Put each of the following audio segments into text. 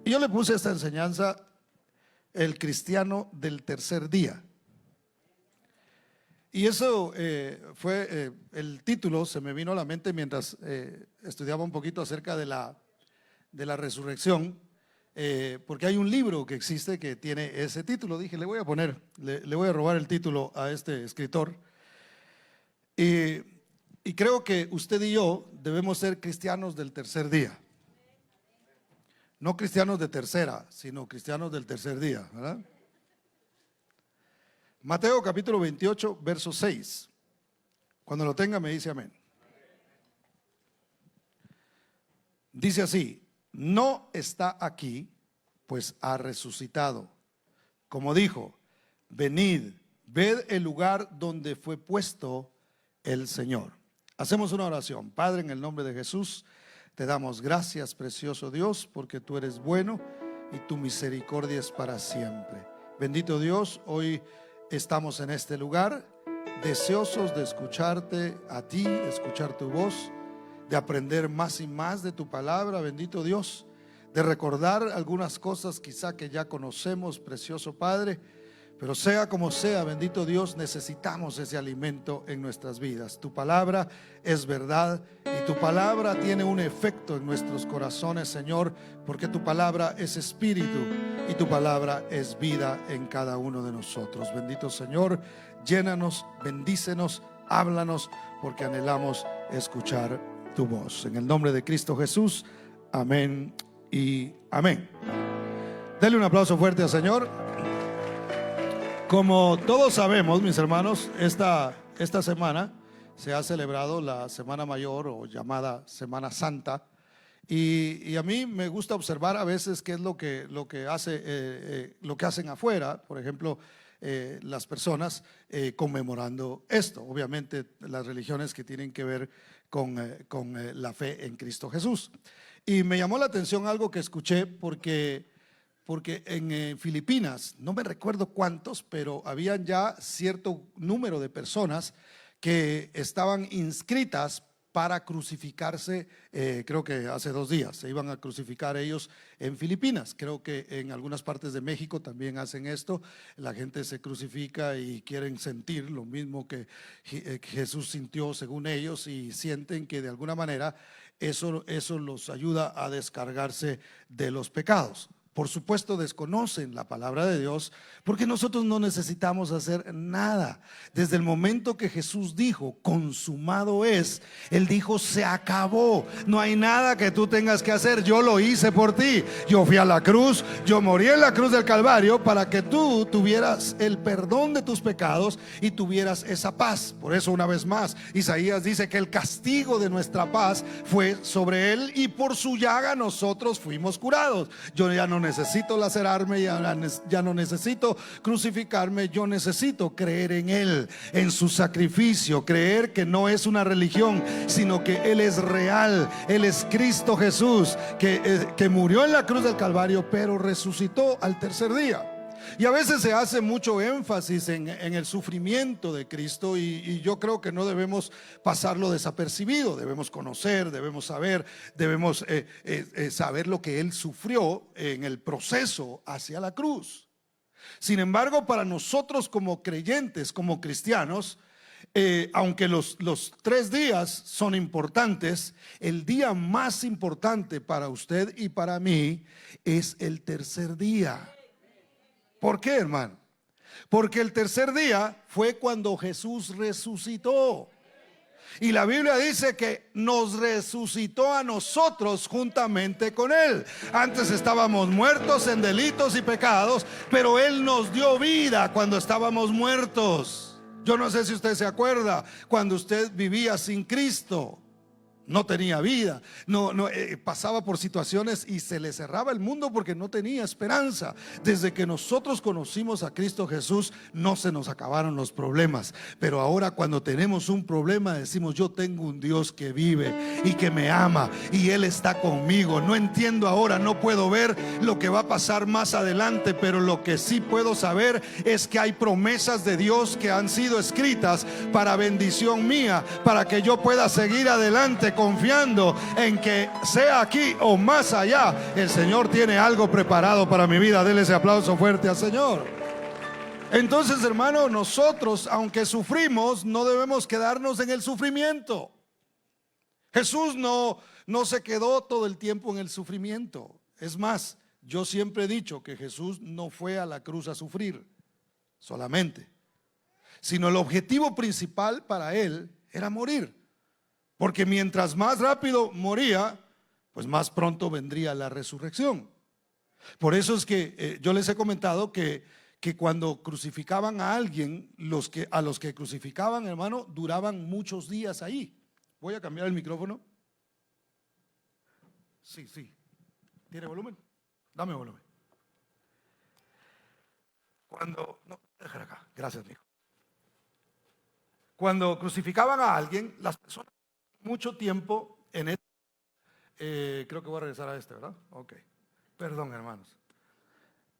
Y yo le puse esta enseñanza, el cristiano del tercer día. Y eso fue el título, se me vino a la mente mientras estudiaba un poquito acerca de la resurrección, porque hay un libro que existe que tiene ese título. Dije, le voy a robar el título a este escritor. Y creo que usted y yo debemos ser cristianos del tercer día. No cristianos de tercera, sino cristianos del tercer día, ¿verdad? Mateo capítulo 28, verso 6. Cuando lo tenga me dice amén. Dice así: no está aquí, pues ha resucitado. Como dijo, venid, ved el lugar donde fue puesto el Señor. Hacemos una oración. Padre, en el nombre de Jesús, te damos gracias, precioso Dios, porque tú eres bueno y tu misericordia es para siempre. Bendito Dios, hoy estamos en este lugar, deseosos de escucharte a ti, de escuchar tu voz, de aprender más y más de tu palabra, bendito Dios, de recordar algunas cosas quizá que ya conocemos, precioso Padre. Pero sea como sea, bendito Dios, necesitamos ese alimento en nuestras vidas. Tu palabra es verdad y tu palabra tiene un efecto en nuestros corazones, Señor, porque tu palabra es espíritu y tu palabra es vida en cada uno de nosotros. Bendito Señor, llénanos, bendícenos, háblanos, porque anhelamos escuchar tu voz. En el nombre de Cristo Jesús, amén y amén. Dele un aplauso fuerte al Señor. Como todos sabemos, mis hermanos, esta semana se ha celebrado la Semana Mayor, o llamada Semana Santa, y a mí me gusta observar a veces qué es lo que hacen afuera, por ejemplo, las personas conmemorando esto. Obviamente las religiones que tienen que ver con la fe en Cristo Jesús. Y me llamó la atención algo que escuché porque en Filipinas, no me recuerdo cuántos, pero habían ya cierto número de personas que estaban inscritas para crucificarse. Creo que hace 2 días se iban a crucificar ellos en Filipinas. Creo que en algunas partes de México también hacen esto. La gente se crucifica y quieren sentir lo mismo que Jesús sintió según ellos, y sienten que de alguna manera eso los ayuda a descargarse de los pecados. Por supuesto desconocen la palabra de Dios, porque nosotros no necesitamos hacer nada. Desde el momento que Jesús dijo consumado es, Él dijo se acabó. No hay nada que tú tengas que hacer, yo lo hice por ti. Yo fui a la cruz, yo morí en la cruz del Calvario para que tú tuvieras el perdón de tus pecados y tuvieras esa paz. Por eso, una vez más, Isaías dice que el castigo de nuestra paz fue sobre Él y por su llaga nosotros fuimos curados. Yo ya no necesito lacerarme, ya no necesito crucificarme. Yo necesito creer en Él, en su sacrificio, creer que no es una religión, sino que Él es real. Él es Cristo Jesús, que murió en la cruz del Calvario, pero resucitó al tercer día. Y a veces se hace mucho énfasis en el sufrimiento de Cristo, y yo creo que no debemos pasarlo desapercibido. Debemos conocer, debemos saber, debemos saber lo que Él sufrió en el proceso hacia la cruz. Sin embargo, para nosotros como creyentes, como cristianos, aunque los 3 días son importantes, el día más importante para usted y para mí es el tercer día. ¿Por qué, hermano? Porque el tercer día fue cuando Jesús resucitó. Y la Biblia dice que nos resucitó a nosotros juntamente con Él. Antes estábamos muertos en delitos y pecados, pero Él nos dio vida cuando estábamos muertos. Yo no sé si usted se acuerda, cuando usted vivía sin Cristo, no tenía vida, pasaba por situaciones y se le cerraba el mundo porque no tenía esperanza. Desde que nosotros conocimos a Cristo Jesús, no se nos acabaron los problemas. Pero ahora, cuando tenemos un problema, decimos: yo tengo un Dios que vive y que me ama, y Él está conmigo. No entiendo ahora, no puedo ver lo que va a pasar más adelante, pero lo que sí puedo saber es que hay promesas de Dios que han sido escritas para bendición mía, para que yo pueda seguir adelante confiando en que sea aquí o más allá, el Señor tiene algo preparado para mi vida. Dele ese aplauso fuerte al Señor. Entonces, hermano, nosotros, aunque sufrimos, no debemos quedarnos en el sufrimiento. Jesús no se quedó todo el tiempo en el sufrimiento. Es más, yo siempre he dicho que Jesús no fue a la cruz a sufrir solamente, sino el objetivo principal para él era morir. Porque mientras más rápido moría, pues más pronto vendría la resurrección. Por eso es que yo les he comentado que cuando crucificaban a alguien, a los que crucificaban, hermano, duraban muchos días ahí. Voy a cambiar el micrófono. Sí. ¿Tiene volumen? Dame volumen. No, déjala acá. Gracias, mijo. Cuando crucificaban a alguien, las personas mucho tiempo en creo que voy a regresar a ¿verdad? Ok. Perdón, hermanos.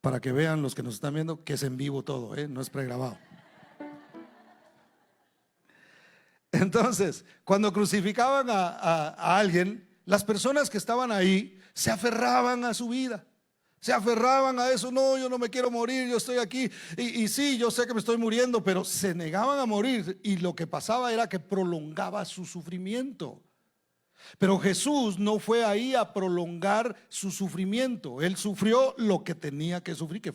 Para que vean los que nos están viendo que es en vivo todo, no es pregrabado. Entonces, cuando crucificaban a alguien, las personas que estaban ahí se aferraban a su vida. Se aferraban a eso. No, yo no me quiero morir, yo estoy aquí. Y sí, yo sé que me estoy muriendo, pero se negaban a morir. Y lo que pasaba era que prolongaba su sufrimiento. Pero Jesús no fue ahí a prolongar su sufrimiento. Él sufrió lo que tenía que sufrir, que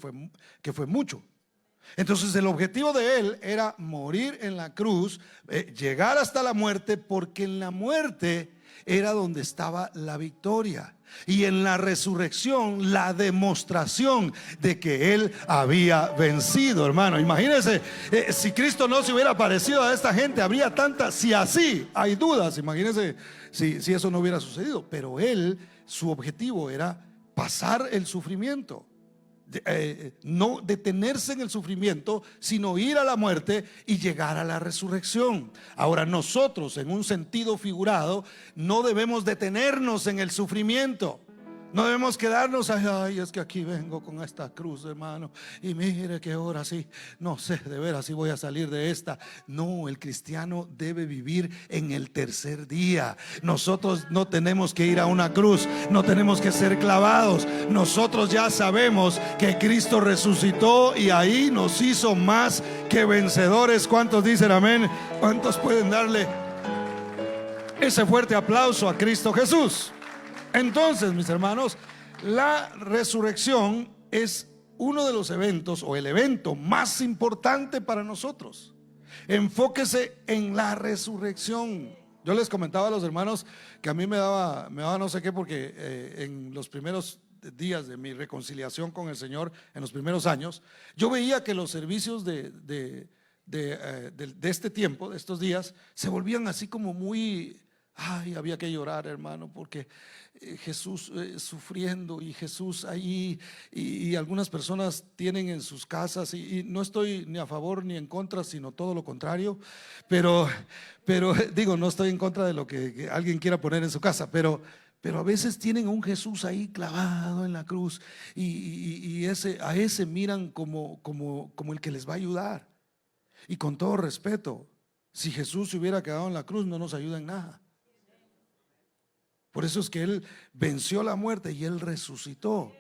fue mucho. Entonces el objetivo de él era morir en la cruz, llegar hasta la muerte, porque en la muerte era donde estaba la victoria. Y en la resurrección, la demostración de que él había vencido, hermano. Imagínense, si Cristo no se hubiera parecido a esta gente, habría tantas, si así hay dudas, imagínense si eso no hubiera sucedido. Pero él, su objetivo era pasar el sufrimiento. No detenerse en el sufrimiento, sino ir a la muerte y llegar a la resurrección. Ahora nosotros, en un sentido figurado, no debemos detenernos en el sufrimiento. No debemos quedarnos, ay, es que aquí vengo con esta cruz, hermano, y mire que ahora sí, no sé de veras si voy a salir de esta. No, el cristiano debe vivir en el tercer día. Nosotros no tenemos que ir a una cruz, no tenemos que ser clavados. Nosotros ya sabemos que Cristo resucitó y ahí nos hizo más que vencedores. ¿Cuántos dicen amén? ¿Cuántos pueden darle ese fuerte aplauso a Cristo Jesús? Entonces, mis hermanos, la resurrección es uno de los eventos o el evento más importante para nosotros. Enfóquese en la resurrección. Yo les comentaba a los hermanos que a mí me daba no sé qué, porque en los primeros días de mi reconciliación con el Señor, en los primeros años, yo veía que los servicios de este tiempo, de estos días, se volvían así como muy... Ay, había que llorar, hermano, porque Jesús sufriendo y Jesús ahí, y algunas personas tienen en sus casas, y no estoy ni a favor ni en contra, sino todo lo contrario, pero digo, no estoy en contra de lo que alguien quiera poner en su casa, pero a veces tienen un Jesús ahí clavado en la cruz, y a ese miran como el que les va a ayudar. Y con todo respeto, si Jesús se hubiera quedado en la cruz, no nos ayuda en nada. Por eso es que Él venció la muerte y Él resucitó.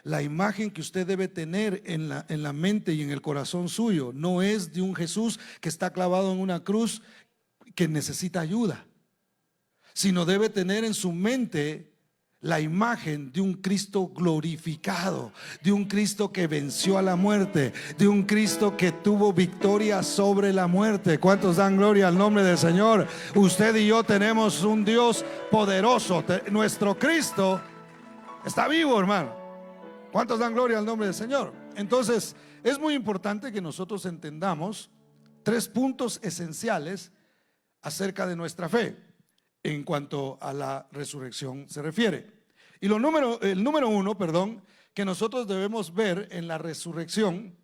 La imagen que usted debe tener en la mente y en el corazón suyo no es de un Jesús que está clavado en una cruz que necesita ayuda, sino debe tener en su mente la imagen de un Cristo glorificado, de un Cristo que venció a la muerte, de un Cristo que tuvo victoria sobre la muerte. ¿Cuántos dan gloria al nombre del Señor? Usted y yo tenemos un Dios poderoso. Nuestro Cristo está vivo, hermano. ¿Cuántos dan gloria al nombre del Señor? Entonces, es muy importante que nosotros entendamos 3 puntos esenciales acerca de nuestra fe en cuanto a la resurrección se refiere. Y el número 1, que nosotros debemos ver en la resurrección,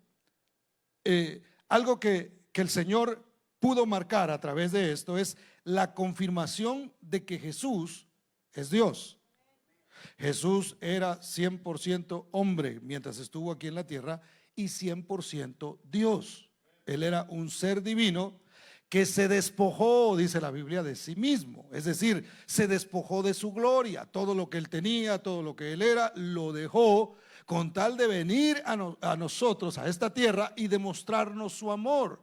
algo que el Señor pudo marcar a través de esto, es la confirmación de que Jesús es Dios. Jesús era 100% hombre mientras estuvo aquí en la tierra y 100% Dios. Él era un ser divino que se despojó, dice la Biblia, de sí mismo. Es decir, se despojó de su gloria. Todo lo que él tenía, todo lo que él era, lo dejó con tal de venir a nosotros, a esta tierra, y demostrarnos su amor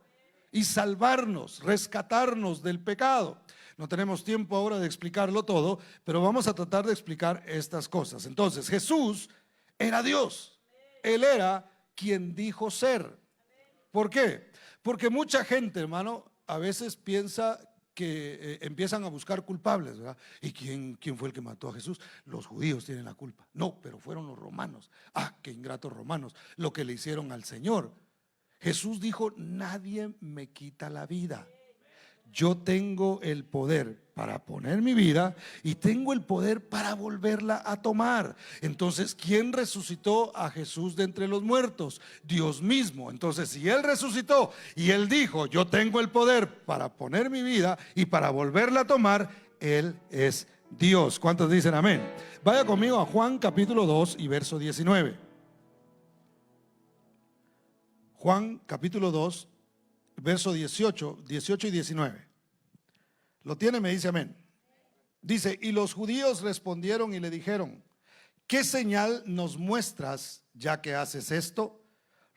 y salvarnos, rescatarnos del pecado. No tenemos tiempo ahora de explicarlo todo, pero vamos a tratar de explicar estas cosas. Entonces, Jesús era Dios. Él era quien dijo ser. ¿Por qué? Porque mucha gente, hermano, a veces piensa que empiezan a buscar culpables, ¿verdad? ¿Y quién fue el que mató a Jesús? Los judíos tienen la culpa. No, pero fueron los romanos. Ah, qué ingratos romanos, lo que le hicieron al Señor. Jesús dijo: nadie me quita la vida. Yo tengo el poder para poner mi vida y tengo el poder para volverla a tomar. Entonces, ¿quién resucitó a Jesús de entre los muertos? Dios mismo. Entonces, si Él resucitó y Él dijo: yo tengo el poder para poner mi vida y para volverla a tomar, Él es Dios. ¿Cuántos dicen amén? Vaya conmigo a Juan capítulo 2 y verso 19. Juan capítulo 2, verso 18 y 19. ¿Lo tiene? Me dice amén. Dice: y los judíos respondieron y le dijeron: ¿qué señal nos muestras ya que haces esto?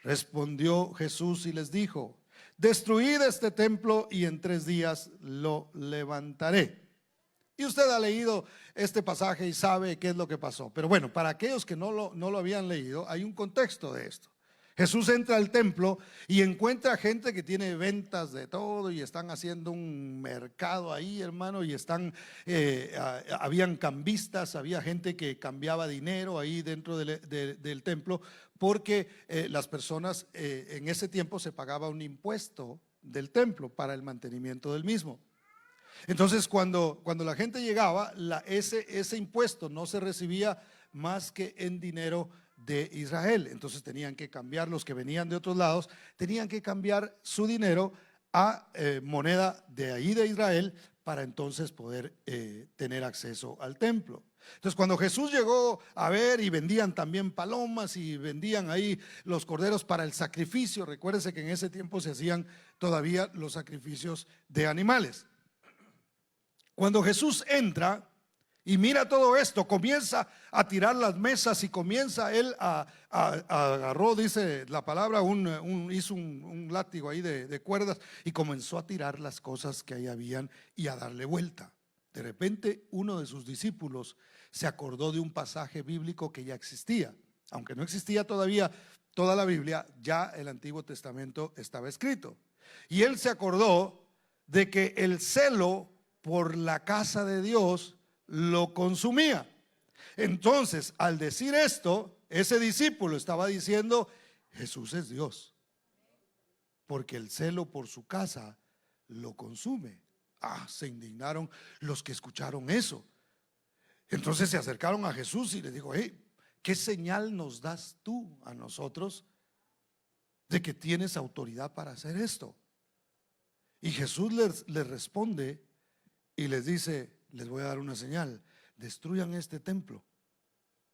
Respondió Jesús y les dijo: destruid este templo y en 3 días lo levantaré. Y usted ha leído este pasaje y sabe qué es lo que pasó. Pero bueno, para aquellos que no lo habían leído, hay un contexto de esto. Jesús entra al templo y encuentra gente que tiene ventas de todo y están haciendo un mercado ahí, hermano, y habían cambistas, había gente que cambiaba dinero ahí dentro del templo, porque las personas en ese tiempo se pagaba un impuesto del templo para el mantenimiento del mismo. Entonces, cuando la gente llegaba, ese impuesto no se recibía más que en dinero de Israel. Entonces tenían que cambiar, los que venían de otros lados tenían que cambiar su dinero a moneda de ahí de Israel, para entonces poder tener acceso al templo. Entonces, cuando Jesús llegó a ver, y vendían también palomas y vendían ahí los corderos para el sacrificio. Recuérdese que en ese tiempo se hacían todavía los sacrificios de animales. Cuando Jesús entra y mira todo esto, comienza a tirar las mesas y comienza él agarró, dice la palabra, hizo un látigo ahí de cuerdas y comenzó a tirar las cosas que ahí habían y a darle vuelta. De repente, uno de sus discípulos se acordó de un pasaje bíblico que ya existía. Aunque no existía todavía toda la Biblia, ya el Antiguo Testamento estaba escrito. Y él se acordó de que el celo por la casa de Dios lo consumía. Entonces, al decir esto, ese discípulo estaba diciendo: Jesús es Dios, porque el celo por su casa lo consume. Se indignaron los que escucharon eso. Entonces se acercaron a Jesús y le dijo: hey, ¿qué señal nos das tú a nosotros de que tienes autoridad para hacer esto? Y Jesús les responde y les dice: les voy a dar una señal, destruyan este templo.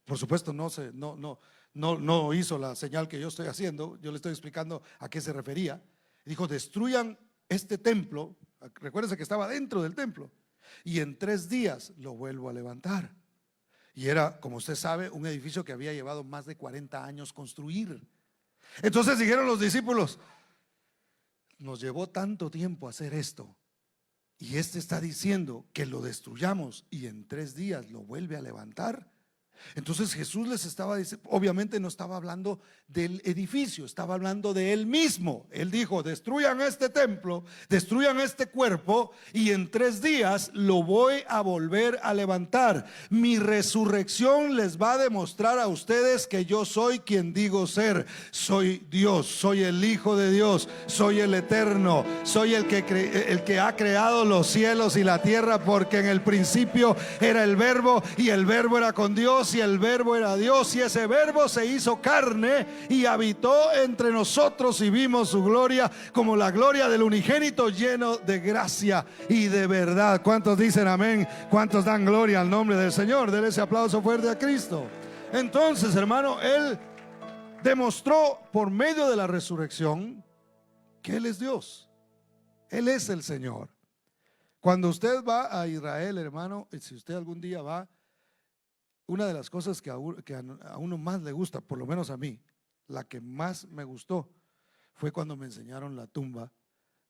Por supuesto no hizo la señal que yo estoy haciendo, yo le estoy explicando a qué se refería. Dijo: destruyan este templo. Recuérdense que estaba dentro del templo, y en 3 días lo vuelvo a levantar. Y era, como usted sabe, un edificio que había llevado más de 40 años construir. Entonces dijeron los discípulos: nos llevó tanto tiempo hacer esto, y este está diciendo que lo destruyamos y en 3 días lo vuelve a levantar. Entonces Jesús les estaba diciendo, obviamente no estaba hablando del edificio, estaba hablando de Él mismo. Él dijo: destruyan este templo, destruyan este cuerpo, y en 3 días lo voy a volver a levantar. Mi resurrección les va a demostrar a ustedes que yo soy quien digo ser. Soy Dios, soy el Hijo de Dios, soy el Eterno, soy el que ha creado los cielos y la tierra, porque en el principio era el Verbo, y el Verbo era con Dios, y el Verbo era Dios, y ese Verbo se hizo carne y habitó entre nosotros, y vimos su gloria como la gloria del unigénito, lleno de gracia y de verdad. ¿Cuántos dicen amén? ¿Cuántos dan gloria al nombre del Señor? Denle ese aplauso fuerte a Cristo. Entonces, hermano, Él demostró por medio de la resurrección que Él es Dios. Él es el Señor. Cuando usted va a Israel, hermano, si usted algún día va, una de las cosas que a uno más le gusta, por lo menos a mí, la que más me gustó, fue cuando me enseñaron la tumba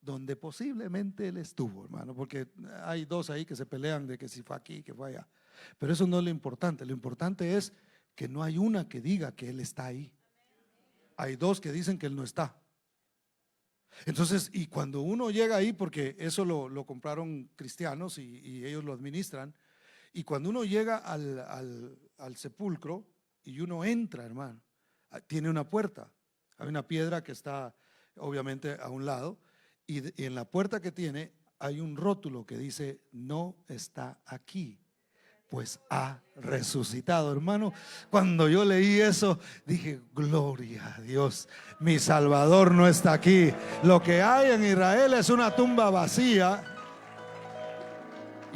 donde posiblemente él estuvo, hermano, porque hay dos ahí que se pelean de que si fue aquí, que fue allá. Pero eso no es lo importante es que no hay una que diga que él está ahí. Hay dos que dicen que él no está. Entonces, y cuando uno llega ahí, porque eso lo compraron cristianos y ellos lo administran, y cuando uno llega al sepulcro y uno entra, hermano, tiene una puerta, hay una piedra que está obviamente a un lado, y en la puerta que tiene hay un rótulo que dice: no está aquí, pues ha resucitado. Hermano, cuando yo leí eso, dije: gloria a Dios, mi Salvador no está aquí. Lo que hay en Israel es una tumba vacía.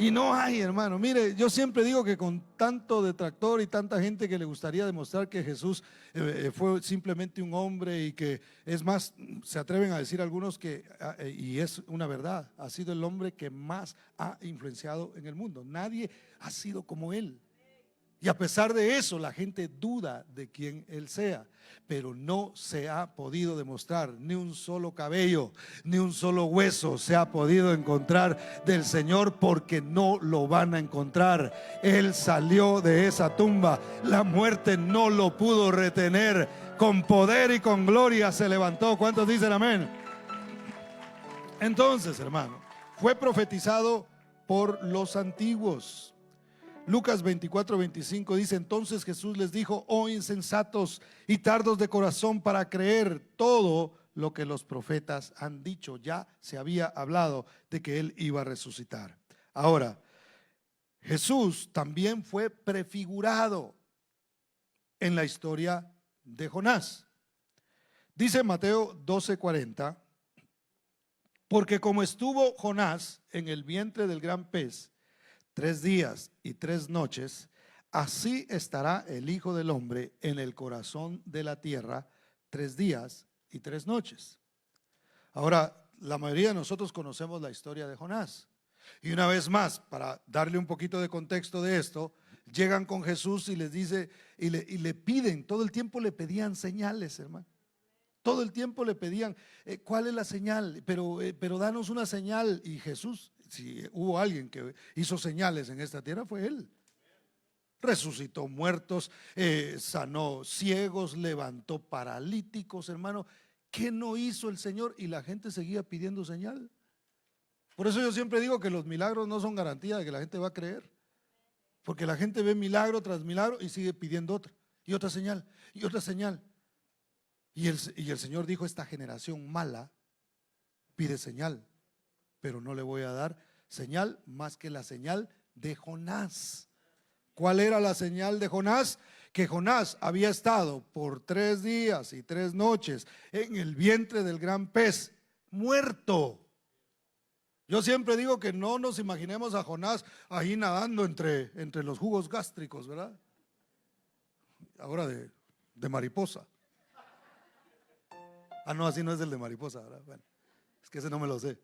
Y no hay, hermano. Mire, yo siempre digo que con tanto detractor y tanta gente que le gustaría demostrar que Jesús fue simplemente un hombre, y que, es más, se atreven a decir algunos que, y es una verdad, ha sido el hombre que más ha influenciado en el mundo. Nadie ha sido como él. Y a pesar de eso, la gente duda de quién él sea, pero no se ha podido demostrar ni un solo cabello, ni un solo hueso se ha podido encontrar del Señor, porque no lo van a encontrar. Él salió de esa tumba, la muerte no lo pudo retener, con poder y con gloria se levantó. ¿Cuántos dicen amén? Entonces, hermano, fue profetizado por los antiguos. Lucas 24:25 dice: entonces Jesús les dijo: oh insensatos y tardos de corazón para creer todo lo que los profetas han dicho. Ya se había hablado de que él iba a resucitar. Ahora, Jesús también fue prefigurado en la historia de Jonás. Dice Mateo 12:40: porque como estuvo Jonás en el vientre del gran pez 3 días y 3 noches, así estará el Hijo del Hombre en el corazón de la tierra 3 días y 3 noches. Ahora, la mayoría de nosotros conocemos la historia de Jonás. Y una vez más, para darle un poquito de contexto de esto, llegan con Jesús y les dice, y le piden, todo el tiempo le pedían señales, hermano. Todo el tiempo le pedían, ¿cuál es la señal? Pero danos una señal. Y Jesús, si hubo alguien que hizo señales en esta tierra, fue él. Resucitó muertos, sanó ciegos, levantó paralíticos, hermano. ¿Qué no hizo el Señor? Y la gente seguía pidiendo señal. Por eso yo siempre digo que los milagros no son garantía de que la gente va a creer, porque la gente ve milagro tras milagro y sigue pidiendo otra, y otra señal, y otra señal. Y el Señor dijo: esta generación mala pide señal, pero no le voy a dar señal más que la señal de Jonás. ¿Cuál era la señal de Jonás? Que Jonás había estado por 3 días y 3 noches en el vientre del gran pez, muerto. Yo siempre digo que no nos imaginemos a Jonás ahí nadando entre los jugos gástricos, ¿verdad? Ahora de mariposa. Ah, no, así no es el de mariposa, ¿verdad? Bueno, es que ese no me lo sé.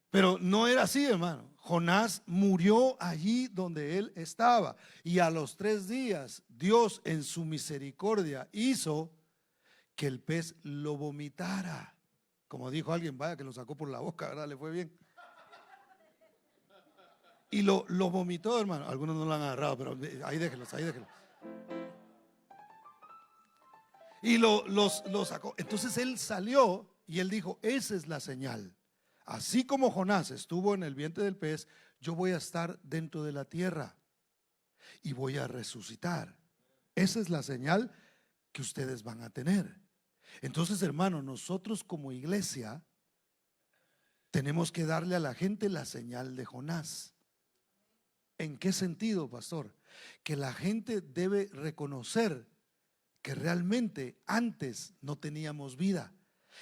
Pero no era así, hermano. Jonás murió allí donde él estaba. Y a los 3 días, Dios en su misericordia hizo que el pez lo vomitara. Como dijo alguien, vaya que lo sacó por la boca, ¿verdad? Le fue bien. Y lo vomitó, hermano. Algunos no lo han agarrado, pero ahí déjenlos, ahí déjenlos. Y lo sacó. Entonces él salió y él dijo: esa es la señal. Así como Jonás estuvo en el vientre del pez, yo voy a estar dentro de la tierra y voy a resucitar. Esa es la señal que ustedes van a tener. Entonces, hermano, nosotros como iglesia tenemos que darle a la gente la señal de Jonás. ¿En qué sentido, pastor? Que la gente debe reconocer que realmente antes no teníamos vida,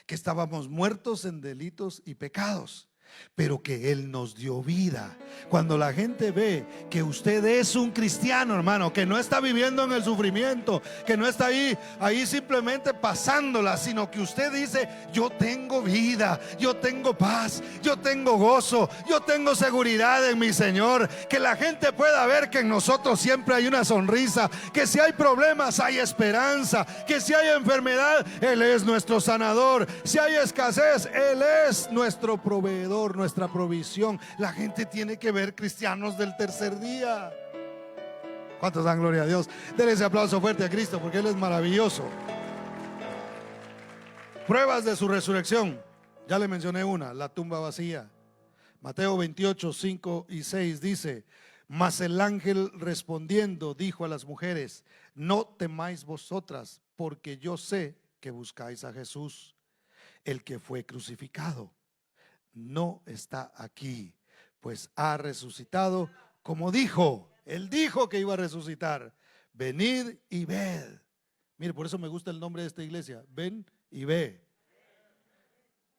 que estábamos muertos en delitos y pecados, pero que Él nos dio vida. Cuando la gente ve que usted es un cristiano, hermano, que no está viviendo en el sufrimiento, que no está ahí simplemente pasándola, sino que usted dice: yo tengo vida, yo tengo paz, yo tengo gozo, yo tengo seguridad en mi Señor. Que la gente pueda ver que en nosotros siempre hay una sonrisa, que si hay problemas hay esperanza, que si hay enfermedad Él es nuestro sanador, si hay escasez Él es nuestro proveedor, nuestra provisión. La gente tiene que ver cristianos del tercer día. ¿Cuántos dan gloria a Dios? Denle ese aplauso fuerte a Cristo, porque Él es maravilloso. Pruebas de su resurrección. Ya le mencioné una: la tumba vacía. Mateo 28, 5 y 6 dice: mas el ángel respondiendo dijo a las mujeres: no temáis vosotras, porque yo sé que buscáis a Jesús, el que fue crucificado. No está aquí, pues ha resucitado como dijo. Él dijo que iba a resucitar. Venid y ved. Mire, por eso me gusta el nombre de esta iglesia: ven y ve.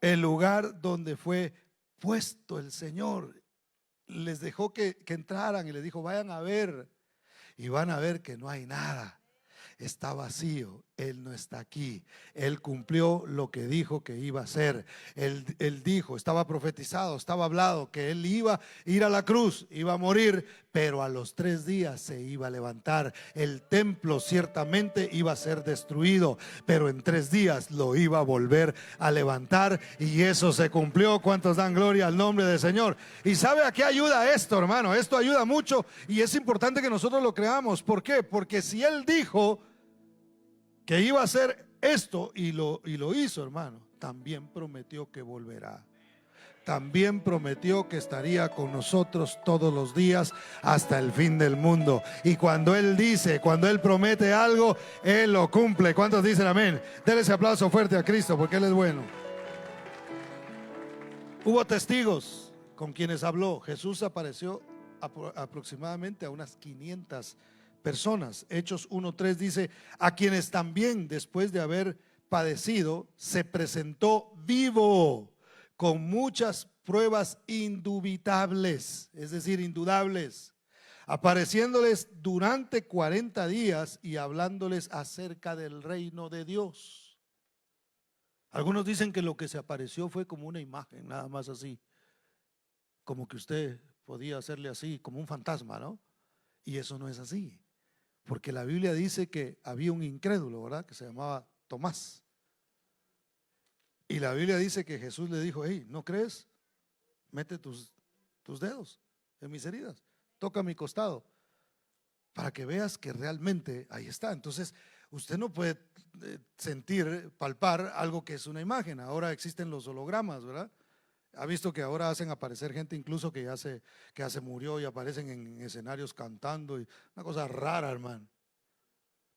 El lugar donde fue puesto el Señor. Les dejó que entraran y les dijo: vayan a ver. Y van a ver que no hay nada. Está vacío. Él no está aquí. Él cumplió lo que dijo que iba a hacer. Él dijo, estaba profetizado, estaba hablado, que Él iba a ir a la cruz, iba a morir, pero a los 3 días se iba a levantar. El templo ciertamente iba a ser destruido, pero en 3 días lo iba a volver a levantar, y eso se cumplió. ¿Cuántos dan gloria al nombre del Señor? Y ¿sabe a qué ayuda esto, hermano? Esto ayuda mucho, y es importante que nosotros lo creamos. ¿Por qué? Porque si Él dijo que iba a hacer esto y lo hizo, hermano, también prometió que volverá. También prometió que estaría con nosotros todos los días hasta el fin del mundo. Y cuando Él dice, cuando Él promete algo, Él lo cumple. ¿Cuántos dicen amén? Denle ese aplauso fuerte a Cristo, porque Él es bueno. Hubo testigos con quienes habló. Jesús apareció aproximadamente a unas 500 personas. Hechos 1:3 dice: a quienes también, después de haber padecido, se presentó vivo con muchas pruebas indubitables, es decir, indudables, apareciéndoles durante 40 días y hablándoles acerca del reino de Dios. Algunos dicen que lo que se apareció fue como una imagen, nada más así, como que usted podía hacerle así, como un fantasma, ¿no? Y eso no es así. Porque la Biblia dice que había un incrédulo, ¿verdad?, que se llamaba Tomás. Y la Biblia dice que Jesús le dijo: hey, ¿no crees? Mete tus dedos en mis heridas, toca mi costado, para que veas que realmente ahí está. Entonces usted no puede sentir, palpar algo que es una imagen. Ahora existen los hologramas, ¿verdad? Ha visto que ahora hacen aparecer gente incluso que ya se murió, y aparecen en escenarios cantando, y una cosa rara, hermano.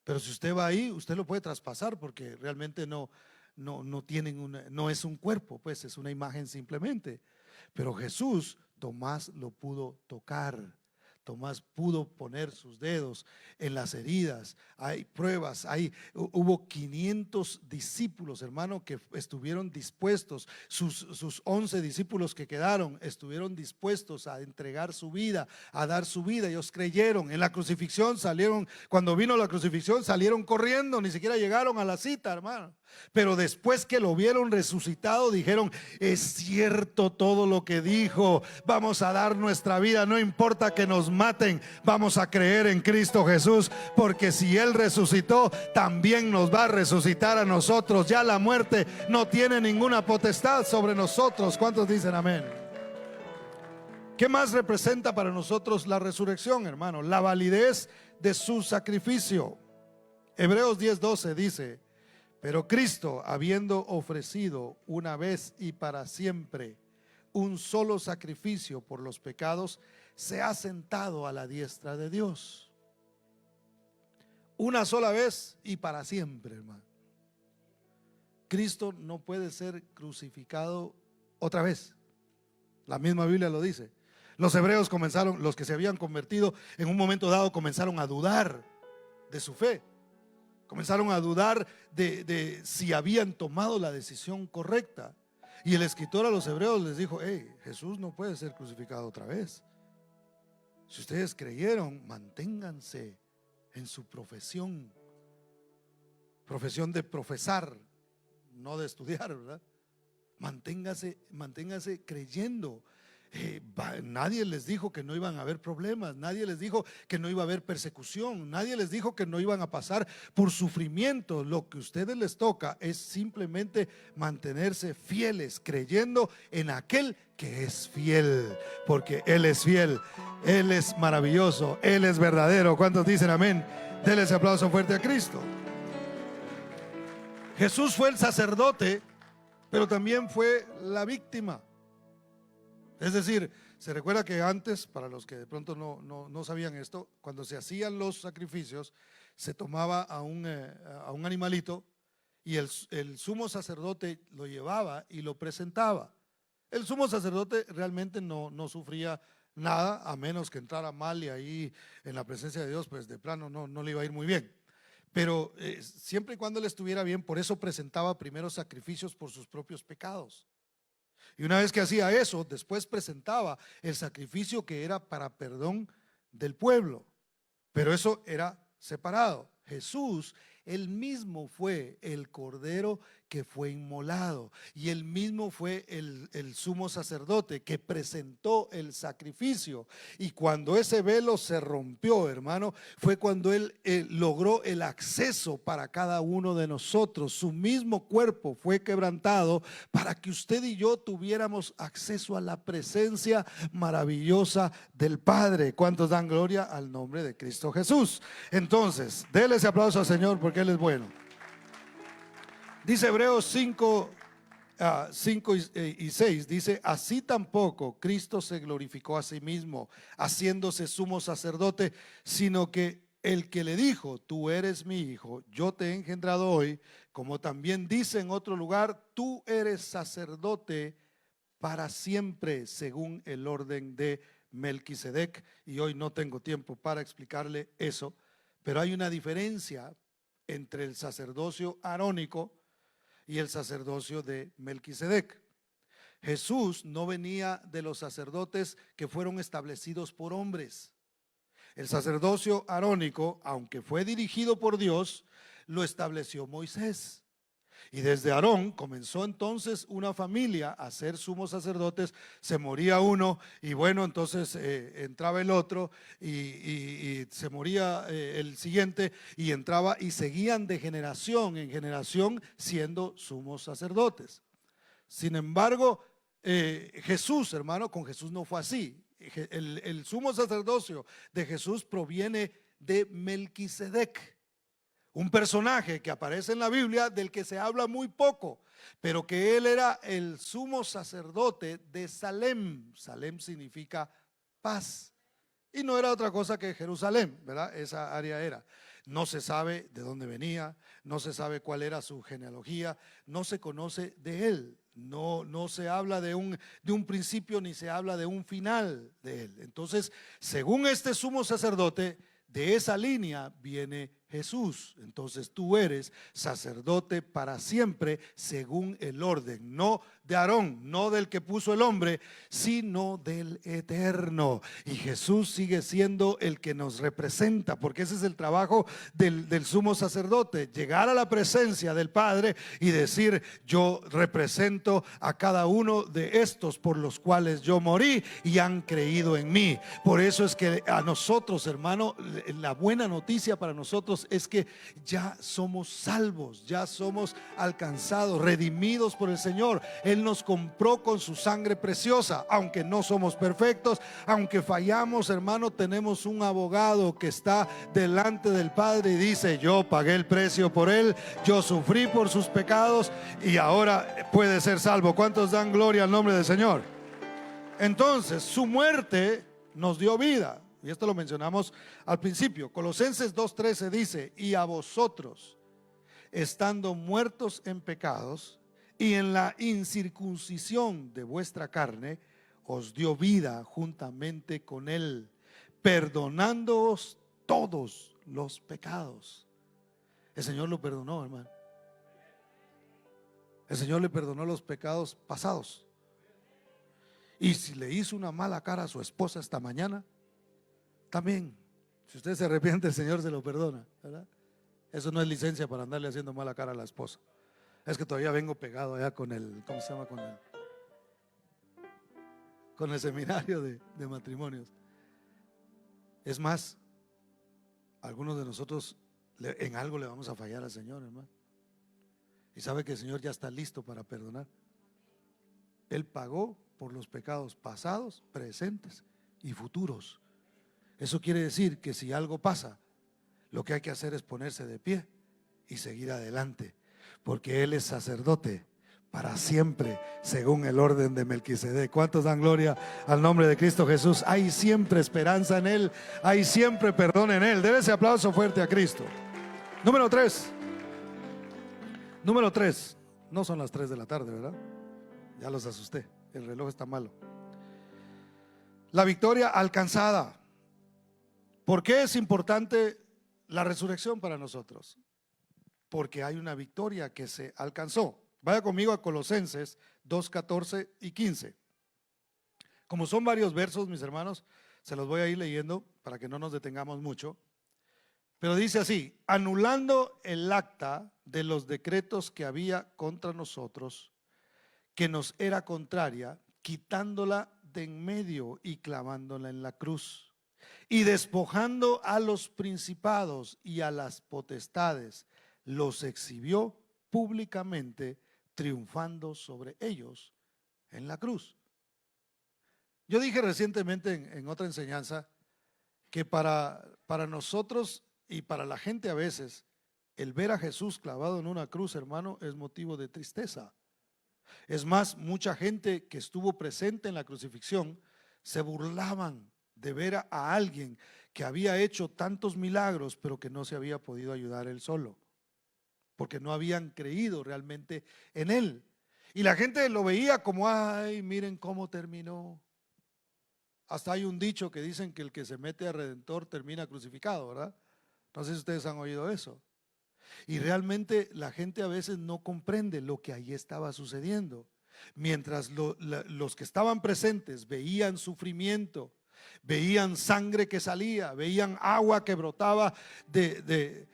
Pero si usted va ahí, usted lo puede traspasar, porque realmente no es un cuerpo, pues es una imagen simplemente. Pero Jesús, Tomás lo pudo tocar. Tomás pudo poner sus dedos en las heridas. Hay pruebas, hubo 500 discípulos, hermano, que estuvieron dispuestos. Sus 11 discípulos que quedaron estuvieron dispuestos a entregar su vida, a dar su vida. Ellos creyeron. En la crucifixión salieron, cuando vino la crucifixión, salieron corriendo, ni siquiera llegaron a la cita, hermano. Pero después que lo vieron resucitado, dijeron: es cierto todo lo que dijo, vamos a dar nuestra vida, no importa que nos maten, vamos a creer en Cristo Jesús, porque si Él resucitó, también nos va a resucitar a nosotros. Ya la muerte no tiene ninguna potestad sobre nosotros. ¿Cuántos dicen amén? ¿Qué más representa para nosotros la resurrección, hermano? La validez de su sacrificio. Hebreos 10:12 dice: pero Cristo, habiendo ofrecido una vez y para siempre un solo sacrificio por los pecados, se ha sentado a la diestra de Dios. Una sola vez y para siempre, hermano. Cristo no puede ser crucificado otra vez. La misma Biblia lo dice. Los hebreos comenzaron, los que se habían convertido, en un momento dado comenzaron a dudar de su fe. Comenzaron a dudar de si habían tomado la decisión correcta. Y el escritor a los hebreos les dijo: hey, Jesús no puede ser crucificado otra vez. Si ustedes creyeron, manténganse en su profesión. Profesión de profesar, no de estudiar, ¿verdad? Manténgase creyendo. Nadie les dijo que no iban a haber problemas, nadie les dijo que no iba a haber persecución, nadie les dijo que no iban a pasar por sufrimiento. Lo que a ustedes les toca es simplemente mantenerse fieles, creyendo en aquel que es fiel, porque Él es fiel, Él es maravilloso, Él es verdadero. ¿Cuántos dicen amén? Denle ese aplauso fuerte a Cristo. Jesús fue el sacerdote, pero también fue la víctima. Es decir, se recuerda que antes, para los que de pronto no sabían esto, cuando se hacían los sacrificios, se tomaba a un animalito y el sumo sacerdote lo llevaba y lo presentaba. El sumo sacerdote realmente no sufría nada, a menos que entrara mal, y ahí en la presencia de Dios pues de plano no le iba a ir muy bien. Pero siempre y cuando él estuviera bien, por eso presentaba primero sacrificios por sus propios pecados. Y una vez que hacía eso, después presentaba el sacrificio que era para perdón del pueblo. Pero eso era separado. Jesús, él mismo fue el cordero que fue inmolado, y él mismo fue el sumo sacerdote que presentó el sacrificio. Y cuando ese velo se rompió, hermano, fue cuando él logró el acceso para cada uno de nosotros. Su mismo cuerpo fue quebrantado para que usted y yo tuviéramos acceso a la presencia maravillosa del Padre. ¿Cuántos dan gloria al nombre de Cristo Jesús? Entonces, déle ese aplauso al Señor, porque Él es bueno. Dice Hebreos 5 y 6, dice: así tampoco Cristo se glorificó a sí mismo, haciéndose sumo sacerdote, sino que el que le dijo: tú eres mi hijo, yo te he engendrado hoy, como también dice en otro lugar: tú eres sacerdote para siempre, según el orden de Melquisedec. Y hoy no tengo tiempo para explicarle eso, pero hay una diferencia entre el sacerdocio arónico y el sacerdocio de Melquisedec. Jesús no venía de los sacerdotes que fueron establecidos por hombres. El sacerdocio arónico, aunque fue dirigido por Dios, lo estableció Moisés. Y desde Aarón comenzó entonces una familia a ser sumos sacerdotes. Se moría uno y bueno, entonces entraba el otro y se moría el siguiente y entraba, y seguían de generación en generación siendo sumos sacerdotes. Sin embargo, Jesús, hermano, con Jesús no fue así. El sumo sacerdocio de Jesús proviene de Melquisedec, un personaje que aparece en la Biblia, del que se habla muy poco, pero que él era el sumo sacerdote de Salem. Salem significa paz, y no era otra cosa que Jerusalén, ¿verdad? Esa área era. No se sabe de dónde venía, no se sabe cuál era su genealogía, no se conoce de él. No se habla de un principio, ni se habla de un final de él. Entonces, según este sumo sacerdote, de esa línea viene Jesús. Entonces tú eres sacerdote para siempre, según el orden, no de Aarón, no del que puso el hombre, sino del eterno. Y Jesús sigue siendo el que nos representa, porque ese es el trabajo del sumo sacerdote: llegar a la presencia del Padre y decir: yo represento a cada uno de estos por los cuales yo morí y han creído en mí. Por eso es que a nosotros, hermano, la buena noticia para nosotros es que ya somos salvos, ya somos alcanzados, redimidos por el Señor. Él nos compró con su sangre preciosa. Aunque no somos perfectos, aunque fallamos, hermano, tenemos un abogado que está delante del Padre y dice: yo pagué el precio por él, yo sufrí por sus pecados y ahora puede ser salvo. ¿Cuántos dan gloria al nombre del Señor? Entonces, su muerte nos dio vida. Y esto lo mencionamos al principio. Colosenses 2:13 dice: y a vosotros, estando muertos en pecados y en la incircuncisión de vuestra carne, os dio vida juntamente con él, perdonándoos todos los pecados. El Señor lo perdonó, hermano. El Señor le perdonó los pecados pasados. Y si le hizo una mala cara a su esposa esta mañana, también, si usted se arrepiente, el Señor se lo perdona, ¿verdad? Eso no es licencia para andarle haciendo mala cara a la esposa. Es que todavía vengo pegado allá con el, ¿cómo se llama? Con el seminario de matrimonios. Es más, algunos de nosotros en algo le vamos a fallar al Señor, hermano. Y sabe que el Señor ya está listo para perdonar. Él pagó por los pecados pasados, presentes y futuros. Eso quiere decir que si algo pasa, lo que hay que hacer es ponerse de pie y seguir adelante, porque Él es sacerdote para siempre, según el orden de Melquisedec. ¿Cuántos dan gloria al nombre de Cristo Jesús? Hay siempre esperanza en Él, hay siempre perdón en Él. Debe ese aplauso fuerte a Cristo. Número 3. Número 3. No son las 3 de la tarde, ¿verdad? Ya los asusté, el reloj está malo. La victoria alcanzada. ¿Por qué es importante la resurrección para nosotros? Porque hay una victoria que se alcanzó. Vaya conmigo a Colosenses 2, 14 y 15. Como son varios versos, mis hermanos, se los voy a ir leyendo para que no nos detengamos mucho. Pero dice así: anulando el acta de los decretos que había contra nosotros, que nos era contraria, quitándola de en medio y clavándola en la cruz, y despojando a los principados y a las potestades, los exhibió públicamente, triunfando sobre ellos en la cruz. Yo dije recientemente en otra enseñanza que para nosotros y para la gente a veces, el ver a Jesús clavado en una cruz, hermano, es motivo de tristeza. Es más, mucha gente que estuvo presente en la crucifixión se burlaban de ver a alguien que había hecho tantos milagros, pero que no se había podido ayudar él solo, porque no habían creído realmente en él. Y la gente lo veía como: ay, miren cómo terminó. Hasta hay un dicho que dicen que el que se mete a Redentor termina crucificado, ¿verdad? No sé si ustedes han oído eso. Y realmente la gente a veces no comprende lo que ahí estaba sucediendo. Mientras los que estaban presentes veían sufrimiento, veían sangre que salía, veían agua que brotaba de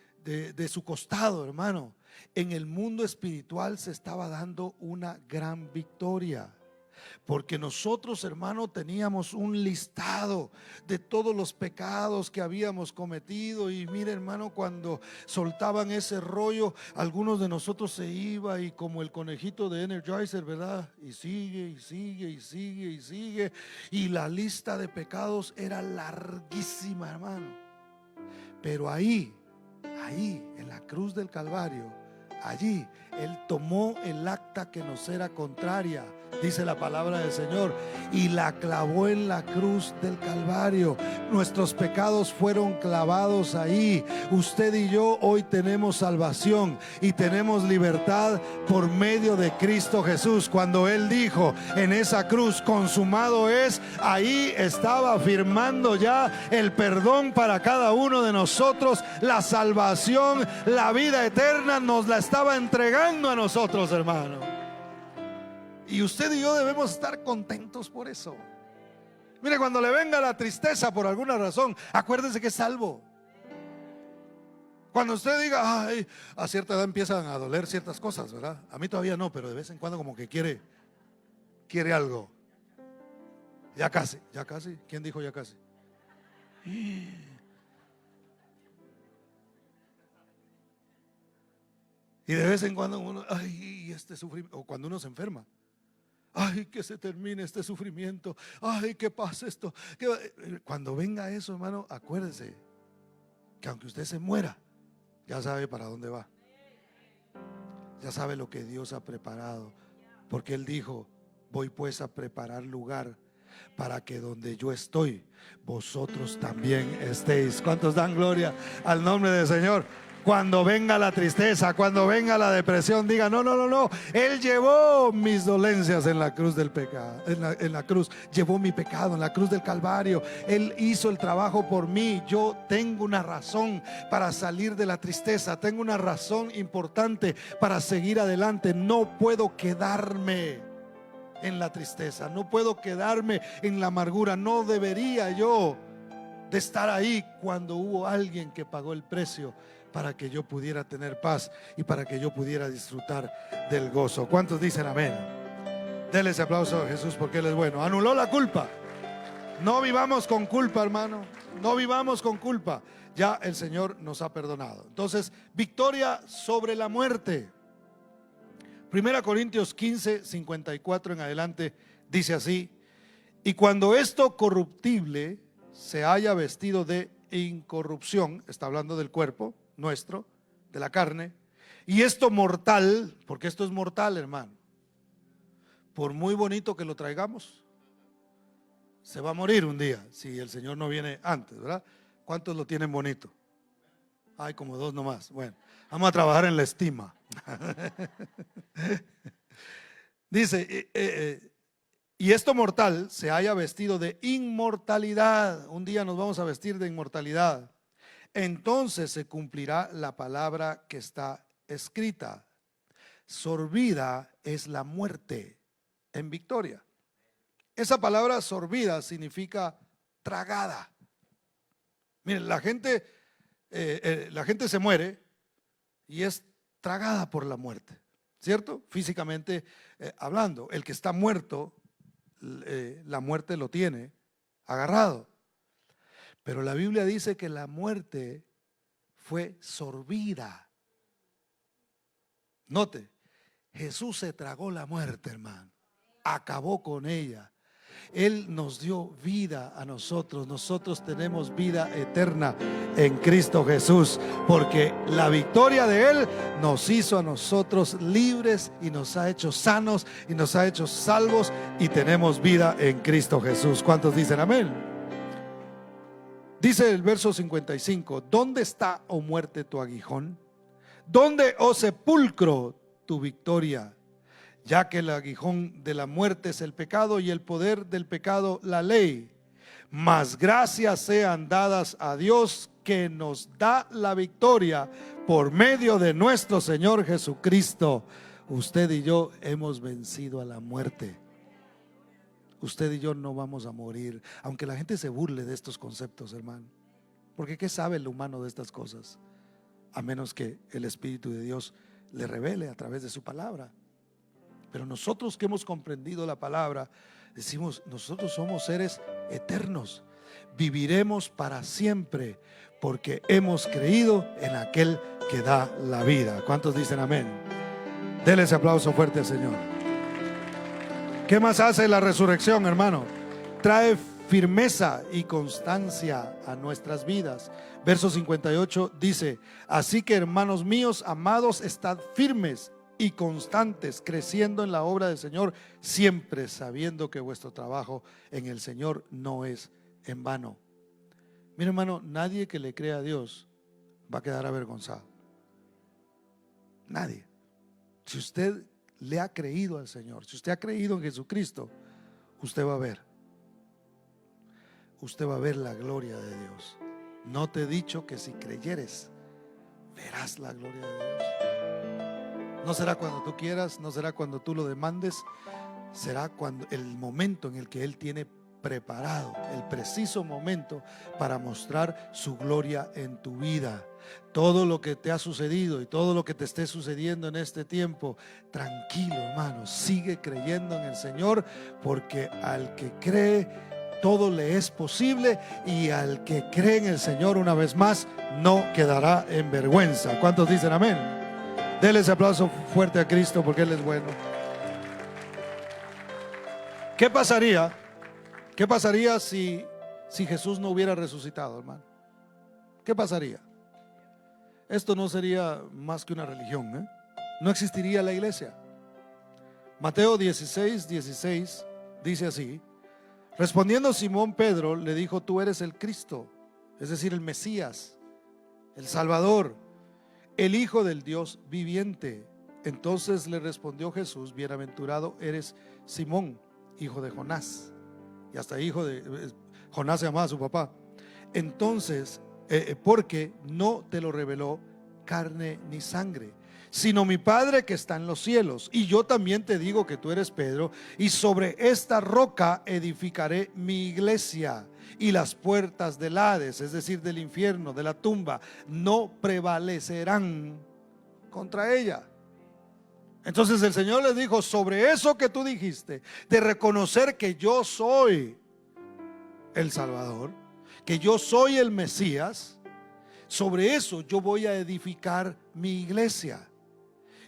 su costado, hermano, en el mundo espiritual se estaba dando una gran victoria. Porque nosotros, hermano, teníamos un listado de todos los pecados que habíamos cometido. Y mire, hermano, cuando soltaban ese rollo, algunos de nosotros se iba y como el conejito de Energizer, ¿verdad? Y sigue, y sigue, y sigue, y sigue. Y la lista de pecados era larguísima, hermano. Pero ahí, en la cruz del Calvario, allí Él tomó el acta que nos era contraria, dice la palabra del Señor, y la clavó en la cruz del Calvario. Nuestros pecados fueron clavados ahí. Usted y yo hoy tenemos salvación y tenemos libertad por medio de Cristo Jesús. Cuando Él dijo en esa cruz: consumado es, ahí estaba firmando ya el perdón para cada uno de nosotros. La salvación, la vida eterna nos la estaba entregando a nosotros, hermano. Y usted y yo debemos estar contentos por eso. Mire, cuando le venga la tristeza por alguna razón, acuérdese que es salvo. Cuando usted diga: ay, a cierta edad empiezan a doler ciertas cosas, ¿verdad? A mí todavía no, pero de vez en cuando como que quiere algo. Ya casi. ¿Quién dijo ya casi? Y de vez en cuando uno: ay, este sufrimiento. O cuando uno se enferma: ay, que se termine este sufrimiento, ay, que pase esto. Cuando venga eso, hermano, acuérdese que aunque usted se muera, ya sabe para dónde va. Ya sabe lo que Dios ha preparado. Porque Él dijo: voy pues a preparar lugar para que donde yo estoy, vosotros también estéis. ¿Cuántos dan gloria al nombre del Señor? Cuando venga la tristeza, cuando venga la depresión, diga: no, no, no, no. Él llevó mis dolencias en la cruz del pecado, en la cruz, llevó mi pecado en la cruz del Calvario. Él hizo el trabajo por mí. Yo tengo una razón para salir de la tristeza, tengo una razón importante para seguir adelante. No puedo quedarme en la tristeza, no puedo quedarme en la amargura. No debería yo de estar ahí cuando hubo alguien que pagó el precio para que yo pudiera tener paz y para que yo pudiera disfrutar del gozo. ¿Cuántos dicen amén? Denle ese aplauso a Jesús porque Él es bueno. Anuló la culpa. No vivamos con culpa, hermano. No vivamos con culpa. Ya el Señor nos ha perdonado. Entonces, victoria sobre la muerte. 1 Corintios 15, 54 en adelante dice así: y cuando esto corruptible se haya vestido de incorrupción, está hablando del cuerpo nuestro, de la carne, y esto mortal, porque esto es mortal, hermano, por muy bonito que lo traigamos, se va a morir un día, si el Señor no viene antes, ¿verdad? ¿Cuántos lo tienen bonito? Hay como 2 nomás. Bueno, vamos a trabajar en la estima. Dice, y esto mortal se haya vestido de inmortalidad. Un día nos vamos a vestir de inmortalidad. Entonces se cumplirá la palabra que está escrita: sorbida es la muerte en victoria. Esa palabra sorbida significa tragada. Miren, la gente se muere y es tragada por la muerte, ¿cierto? Físicamente hablando, el que está muerto, la muerte lo tiene agarrado. Pero la Biblia dice que la muerte fue sorbida. Note, Jesús se tragó la muerte, hermano. Acabó con ella. Él nos dio vida a nosotros. Nosotros tenemos vida eterna en Cristo Jesús, porque la victoria de Él nos hizo a nosotros libres y nos ha hecho sanos y nos ha hecho salvos, y tenemos vida en Cristo Jesús. ¿Cuántos dicen amén? Dice el verso 55: ¿dónde está, oh muerte, tu aguijón? ¿Dónde, oh sepulcro, tu victoria? Ya que el aguijón de la muerte es el pecado y el poder del pecado la ley. Mas gracias sean dadas a Dios, que nos da la victoria por medio de nuestro Señor Jesucristo. Usted y yo hemos vencido a la muerte. Usted y yo no vamos a morir, aunque la gente se burle de estos conceptos, hermano. Porque ¿qué sabe el humano de estas cosas? A menos que el Espíritu de Dios le revele a través de su palabra. Pero nosotros que hemos comprendido la palabra, decimos: nosotros somos seres eternos, viviremos para siempre, porque hemos creído en aquel que da la vida. ¿Cuántos dicen amén? Denle ese aplauso fuerte al Señor. ¿Qué más hace la resurrección, hermano? Trae firmeza y constancia a nuestras vidas. Verso 58 dice: así que, hermanos míos amados, estad firmes y constantes, creciendo en la obra del Señor, siempre sabiendo que vuestro trabajo en el Señor no es en vano. Mira, hermano, nadie que le crea a Dios va a quedar avergonzado. Nadie. Si usted le ha creído al Señor, si usted ha creído en Jesucristo, usted va a ver. Usted va a ver la gloria de Dios. ¿No te he dicho que si creyeres, verás la gloria de Dios? No será cuando tú quieras, no será cuando tú lo demandes, será cuando el momento en el que Él tiene preparado, el preciso momento para mostrar su gloria en tu vida. Todo lo que te ha sucedido y todo lo que te esté sucediendo en este tiempo, tranquilo, hermano, sigue creyendo en el Señor, porque al que cree todo le es posible, y al que cree en el Señor, una vez más, no quedará en vergüenza. ¿Cuántos dicen amén? Denle ese aplauso fuerte a Cristo, porque Él es bueno. ¿Qué pasaría si Jesús no hubiera resucitado, hermano? ¿Qué pasaría? Esto no sería más que una religión, ¿eh? No existiría la iglesia. Mateo 16:16 dice así: respondiendo Simón Pedro le dijo: tú eres el Cristo, es decir, el Mesías, el Salvador, el Hijo del Dios viviente. Entonces le respondió Jesús: bienaventurado eres Simón, hijo de Jonás. Y hasta hijo de Jonás se llamaba a su papá. Entonces, porque no te lo reveló carne ni sangre, sino mi Padre que está en los cielos. Y yo también te digo que tú eres Pedro, y sobre esta roca edificaré mi iglesia, y las puertas del Hades, es decir, del infierno, de la tumba, no prevalecerán contra ella. Entonces el Señor les dijo: sobre eso que tú dijiste, de reconocer que yo soy el Salvador, que yo soy el Mesías, sobre eso yo voy a edificar mi iglesia,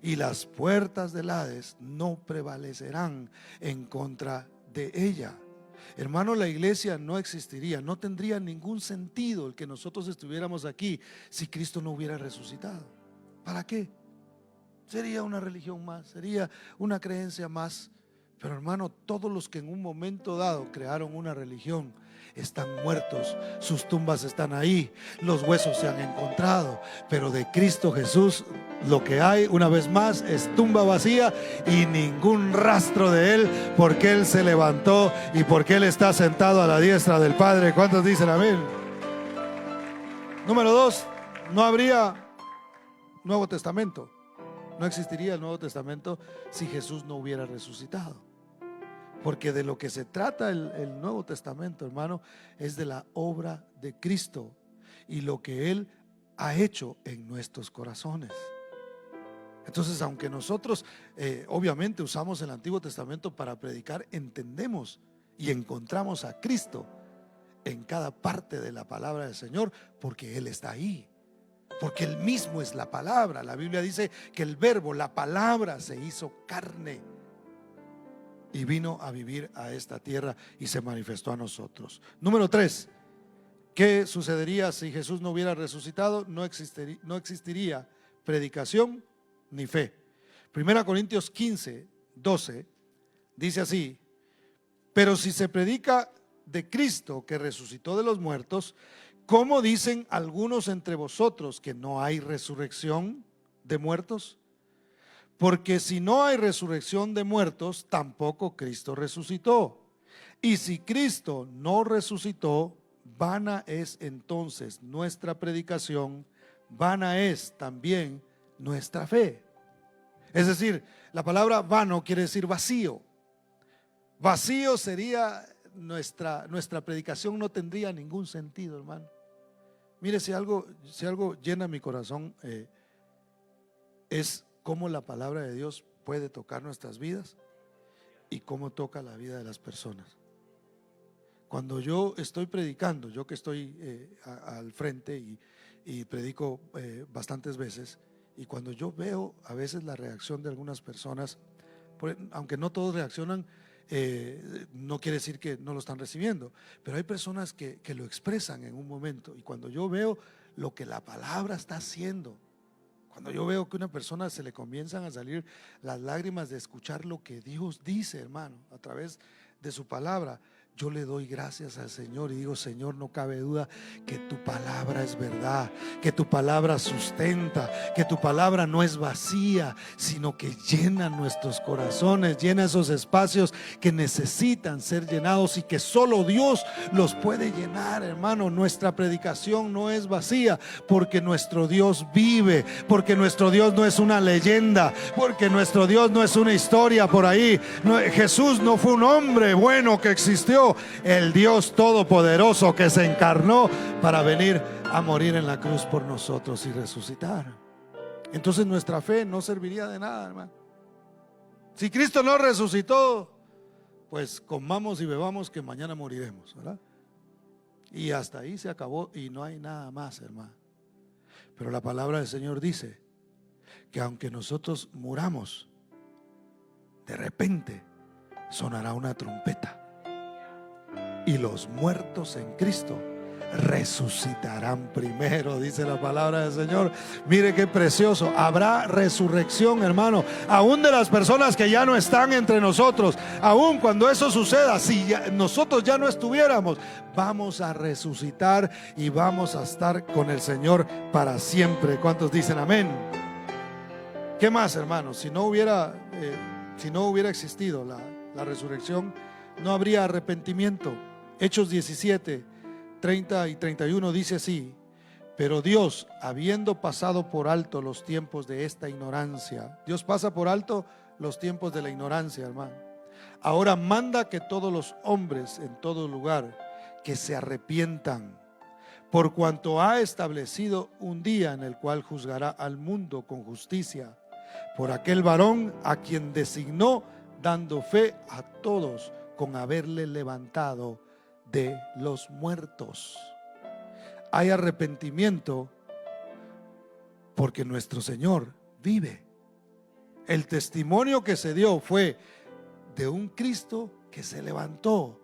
y las puertas del Hades no prevalecerán en contra de ella. Hermano, la iglesia no existiría, no tendría ningún sentido el que nosotros estuviéramos aquí si Cristo no hubiera resucitado. ¿Para qué? Sería una religión más, sería una creencia más. Pero hermano, todos los que en un momento dado crearon una religión están muertos, sus tumbas están ahí, los huesos se han encontrado, pero de Cristo Jesús lo que hay, una vez más, es tumba vacía y ningún rastro de Él, porque Él se levantó y porque Él está sentado a la diestra del Padre. ¿Cuántos dicen amén? Número 2, no habría Nuevo Testamento. No existiría el Nuevo Testamento si Jesús no hubiera resucitado. Porque de lo que se trata el Nuevo Testamento, hermano, es de la obra de Cristo y lo que Él ha hecho en nuestros corazones. Entonces, aunque nosotros obviamente usamos el Antiguo Testamento para predicar, entendemos y encontramos a Cristo en cada parte de la palabra del Señor, porque Él está ahí. Porque Él mismo es la palabra. La Biblia dice que el verbo, la palabra, se hizo carne y vino a vivir a esta tierra y se manifestó a nosotros. Número 3, ¿qué sucedería si Jesús no hubiera resucitado? No existiría predicación ni fe. 1 Corintios 15, 12 dice así: pero si se predica de Cristo que resucitó de los muertos, ¿cómo dicen algunos entre vosotros que no hay resurrección de muertos? Porque si no hay resurrección de muertos, tampoco Cristo resucitó. Y si Cristo no resucitó, vana es entonces nuestra predicación, vana es también nuestra fe. Es decir, la palabra vano quiere decir vacío. Vacío sería nuestra predicación, no tendría ningún sentido, hermano. Mire, si algo llena mi corazón es cómo la palabra de Dios puede tocar nuestras vidas y cómo toca la vida de las personas. Cuando yo estoy predicando, yo que estoy al frente y predico bastantes veces, y cuando yo veo a veces la reacción de algunas personas, aunque no todos reaccionan, no quiere decir que no lo están recibiendo, pero hay personas que lo expresan en un momento, y cuando yo veo lo que la palabra está haciendo, cuando yo veo que a una persona se le comienzan a salir las lágrimas de escuchar lo que Dios dice, hermano, a través de su palabra, yo le doy gracias al Señor y digo: Señor, no cabe duda que tu palabra es verdad, que tu palabra sustenta, que tu palabra no es vacía, sino que llena nuestros corazones, llena esos espacios que necesitan ser llenados y que solo Dios los puede llenar, hermano. Nuestra predicación no es vacía, porque nuestro Dios vive, porque nuestro Dios no es una leyenda, porque nuestro Dios no es una historia por ahí. Jesús no fue un hombre bueno que existió, el Dios todopoderoso que se encarnó para venir a morir en la cruz por nosotros y resucitar. Entonces nuestra fe no serviría de nada, hermano. Si Cristo no resucitó, pues comamos y bebamos que mañana moriremos, ¿verdad? Y hasta ahí se acabó y no hay nada más, hermano. Pero la palabra del Señor dice que aunque nosotros muramos, de repente sonará una trompeta y los muertos en Cristo resucitarán primero, dice la palabra del Señor. Mire qué precioso. Habrá resurrección, hermano, aún de las personas que ya no están entre nosotros. Aún cuando eso suceda, si nosotros ya no estuviéramos, vamos a resucitar y vamos a estar con el Señor para siempre. ¿Cuántos dicen amén? ¿Qué más, hermanos? Si no hubiera existido la resurrección, no habría arrepentimiento. Hechos 17, 30 y 31 dice así: pero Dios, habiendo pasado por alto los tiempos de esta ignorancia, Dios pasa por alto los tiempos de la ignorancia, hermano. Ahora manda que todos los hombres en todo lugar que se arrepientan, por cuanto ha establecido un día en el cual juzgará al mundo con justicia, por aquel varón a quien designó, dando fe a todos con haberle levantado de los muertos. Hay arrepentimiento porque nuestro Señor vive. El testimonio que se dio fue de un Cristo que se levantó,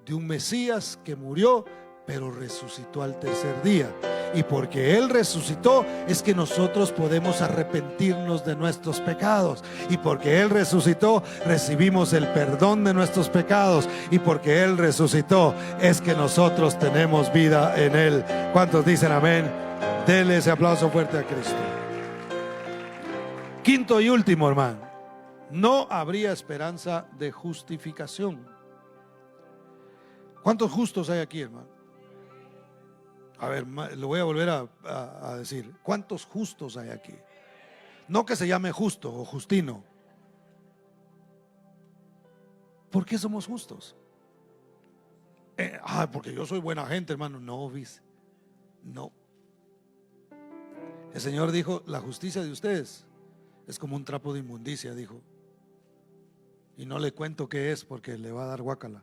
de un Mesías que murió pero resucitó al tercer día. Y porque Él resucitó es que nosotros podemos arrepentirnos de nuestros pecados. Y porque Él resucitó recibimos el perdón de nuestros pecados. Y porque Él resucitó es que nosotros tenemos vida en Él. ¿Cuántos dicen amén? Denle ese aplauso fuerte a Cristo. Quinto y último, hermano: no habría esperanza de justificación. ¿Cuántos justos hay aquí, hermano? A ver, lo voy a volver a decir. ¿Cuántos justos hay aquí? No que se llame justo o justino. ¿Por qué somos justos? Porque yo soy buena gente, hermano. No, dice. No. El Señor dijo: la justicia de ustedes es como un trapo de inmundicia, dijo. Y no le cuento qué es porque le va a dar guácala.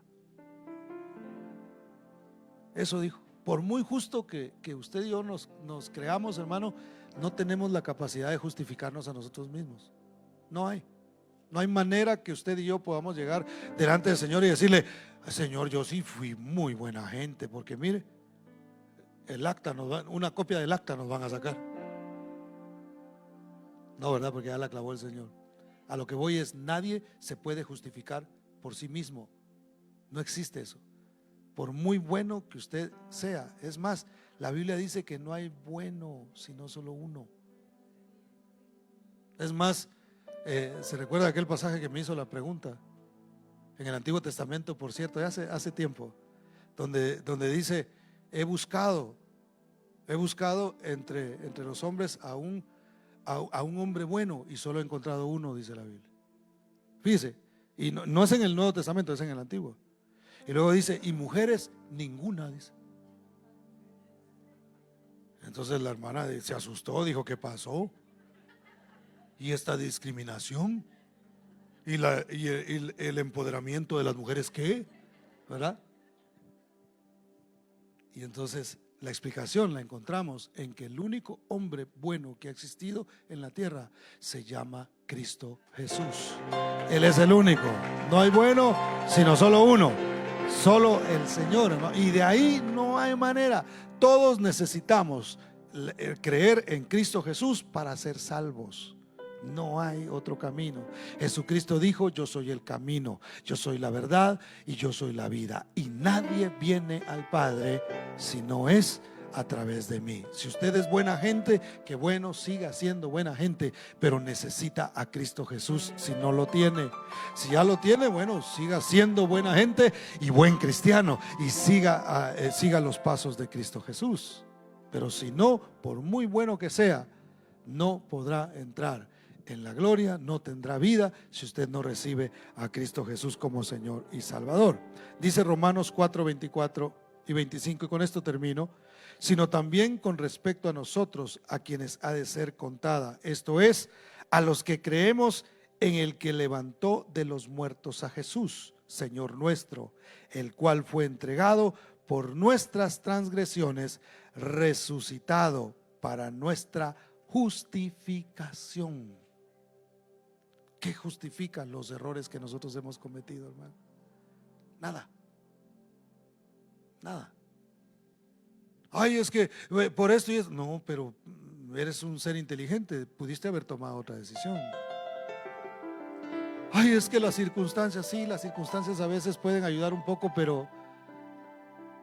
Eso dijo. Por muy justo que usted y yo nos creamos, hermano, no tenemos la capacidad de justificarnos a nosotros mismos. No hay manera que usted y yo podamos llegar delante del Señor y decirle: Señor, yo sí fui muy buena gente, porque mire, el acta una copia del acta nos van a sacar. No, ¿verdad? Porque ya la clavó el Señor. A lo que voy es: nadie se puede justificar por sí mismo. No existe eso. Por muy bueno que usted sea. Es más, la Biblia dice que no hay bueno sino solo uno. Es más, se recuerda aquel pasaje que me hizo la pregunta en el Antiguo Testamento, por cierto, hace tiempo, donde dice: he buscado entre los hombres a un hombre bueno y solo he encontrado uno, dice la Biblia. Fíjese, y no es en el Nuevo Testamento, es en el Antiguo. Y luego dice: y mujeres ninguna, dice. Entonces la hermana se asustó, dijo: ¿qué pasó? ¿Y esta discriminación? ¿Y el empoderamiento de las mujeres qué? ¿Verdad? Y entonces la explicación la encontramos en que el único hombre bueno que ha existido en la tierra se llama Cristo Jesús. Él es el único. No hay bueno sino solo uno. Solo el Señor, hermano. Y de ahí no hay manera. Todos necesitamos creer en Cristo Jesús para ser salvos. No hay otro camino. Jesucristo dijo: yo soy el camino, yo soy la verdad y yo soy la vida. Y nadie viene al Padre si no es a través de mí. Si usted es buena gente, que bueno, siga siendo buena gente, pero necesita a Cristo Jesús. Si no lo tiene, si ya lo tiene, bueno, siga siendo buena gente y buen cristiano, y siga los pasos de Cristo Jesús. Pero si no, por muy bueno que sea, no podrá entrar en la gloria, no tendrá vida si usted no recibe a Cristo Jesús como Señor y Salvador. Dice Romanos 4, 24 y 25, y con esto termino: sino también con respecto a nosotros, a quienes ha de ser contada, esto es, a los que creemos en el que levantó de los muertos a Jesús, Señor nuestro, el cual fue entregado por nuestras transgresiones, resucitado para nuestra justificación. ¿Qué justifica los errores que nosotros hemos cometido, hermano? Nada. Ay, es que por esto y eso. No, pero eres un ser inteligente, pudiste haber tomado otra decisión. Ay, es que las circunstancias, sí, las circunstancias a veces pueden ayudar un poco, pero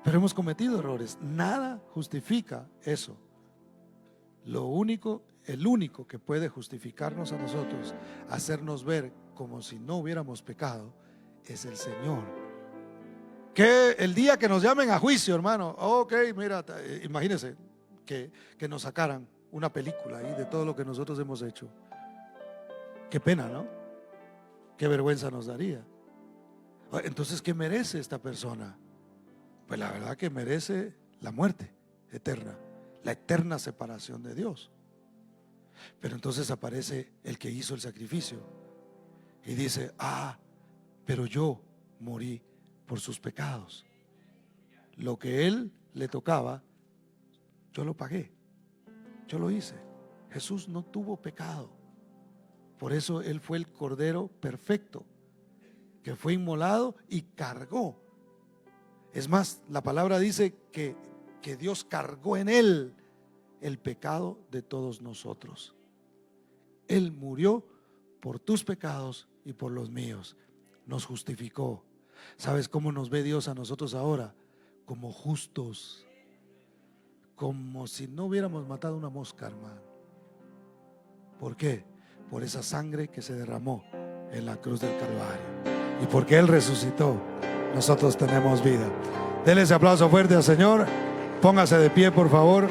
hemos cometido errores. Nada justifica eso. Lo único, el único que puede justificarnos a nosotros, hacernos ver como si no hubiéramos pecado, es el Señor. Que el día que nos llamen a juicio, hermano, ok, mira, imagínense que nos sacaran una película ahí de todo lo que nosotros hemos hecho. Qué pena, ¿no? Qué vergüenza nos daría. Entonces, ¿qué merece esta persona? Pues la verdad que merece la muerte eterna, la eterna separación de Dios. Pero entonces aparece el que hizo el sacrificio y dice: ah, pero yo morí por sus pecados. Lo que él le tocaba, yo lo pagué, yo lo hice. Jesús no tuvo pecado. Por eso él fue el cordero perfecto, que fue inmolado y cargó. Es más, la palabra dice que Dios cargó en él el pecado de todos nosotros. Él murió por tus pecados y por los míos. Nos justificó. ¿Sabes cómo nos ve Dios a nosotros ahora? Como justos, como si no hubiéramos matado una mosca, hermano. ¿Por qué? Por esa sangre que se derramó en la cruz del Calvario. Y porque Él resucitó, nosotros tenemos vida. Denle ese aplauso fuerte al Señor. Póngase de pie, por favor.